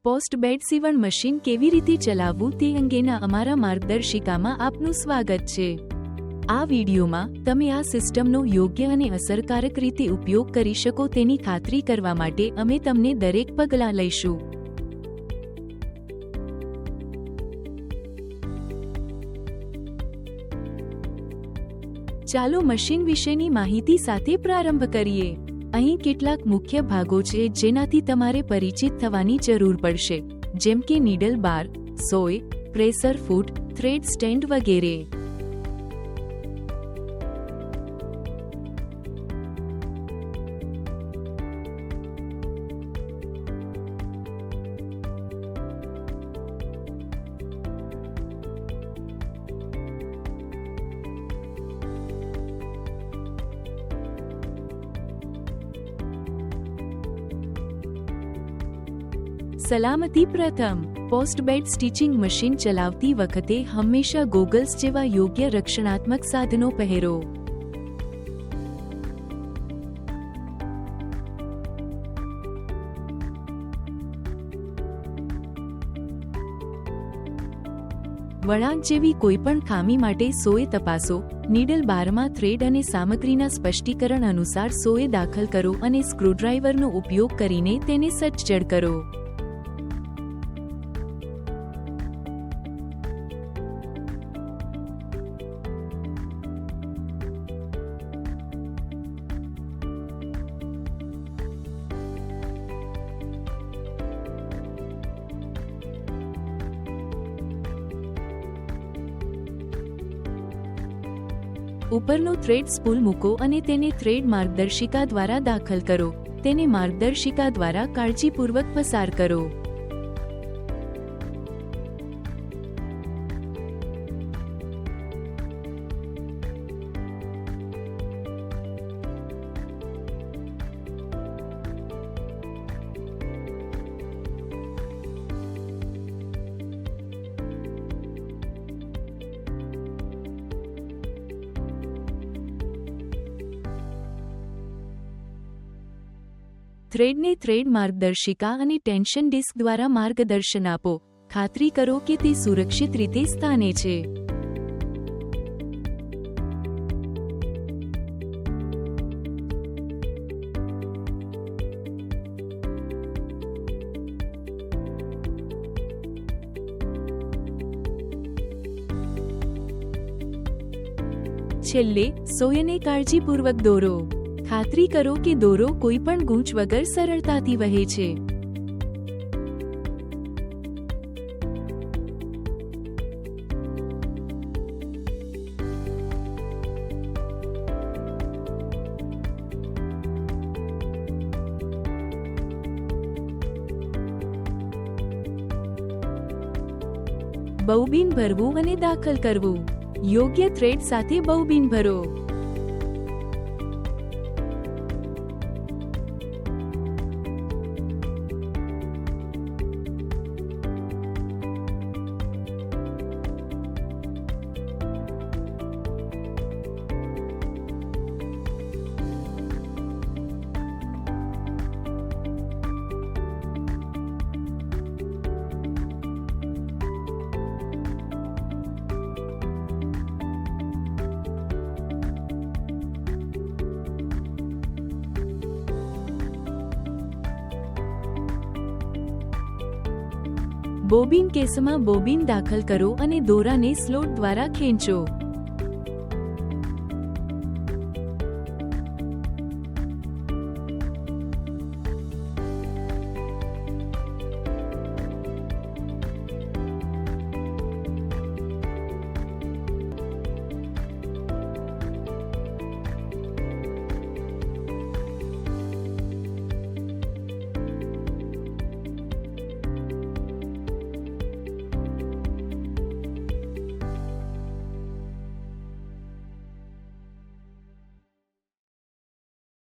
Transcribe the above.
Post bed સીવણ machine કેવી રીતે ચલાવવું તે અંગેના અમારા માર્ગદર્શિકામાં આપનું સ્વાગત છે। આ વિડીયોમાં તમે આ સિસ્ટમનો યોગ્ય અને અસરકારક રીતે ઉપયોગ કરી શકો તેની ખાતરી કરવા માટે અમે તમને દરેક પગલાં લઈશું। ચાલો મશીન વિશેની માહિતી સાથે પ્રારંભ કરીએ। અહીં કેટલાક મુખ્ય ભાગો છે જેનાથી તમારે પરિચિત થવાની જરૂર પડશે, જેમ કે નીડલ બાર, સોય, પ્રેશર ફૂટ, થ્રેડ સ્ટેન્ડ વગેરે। સલામતી પ્રથમ, પોસ્ટ બેડ સ્ટિચિંગ મશીન ચલાવતી વખતે હંમેશા ગોગલ્સ જેવા યોગ્ય રક્ષણાત્મક સાધનો પહેરો। વળાંક જેવી કોઈપણ ખામી માટે સોય તપાસો। નીડલ બારમાં થ્રેડ અને સામગ્રીના સ્પષ્ટીકરણ અનુસાર સોય દાખલ કરો અને સ્ક્રૂડ્રાઈવરનો ઉપયોગ કરીને તેને સજ્જડ કરો। ઉપરનો થ્રેડ સ્પૂલ મૂકો અને તેને થ્રેડ માર્ગદર્શિકા દ્વારા દાખલ કરો। તેને માર્ગદર્શિકા દ્વારા કાળજીપૂર્વક પસાર કરો। થ્રેડને થ્રેડ માર્ગદર્શિકા અને ટેન્શન ડિસ્ક દ્વારા માર્ગદર્શન આપો। ખાતરી કરો કે તે સુરક્ષિત રીતે સ્થાને છે। છેલ્લે, સોયને કાળજીપૂર્વક દોરો। ખાતરી કરો કે દોરો કોઈપણ ગૂંચ વગર સરળતાથી વહે છે। બોબિન ભરવું અને દાખલ કરવું। યોગ્ય થ્રેડ સાથે બોબિન ભરો। બોબિન કેસમાં બોબિન દાખલ કરો અને દોરાને સ્લોટ દ્વારા ખેંચો।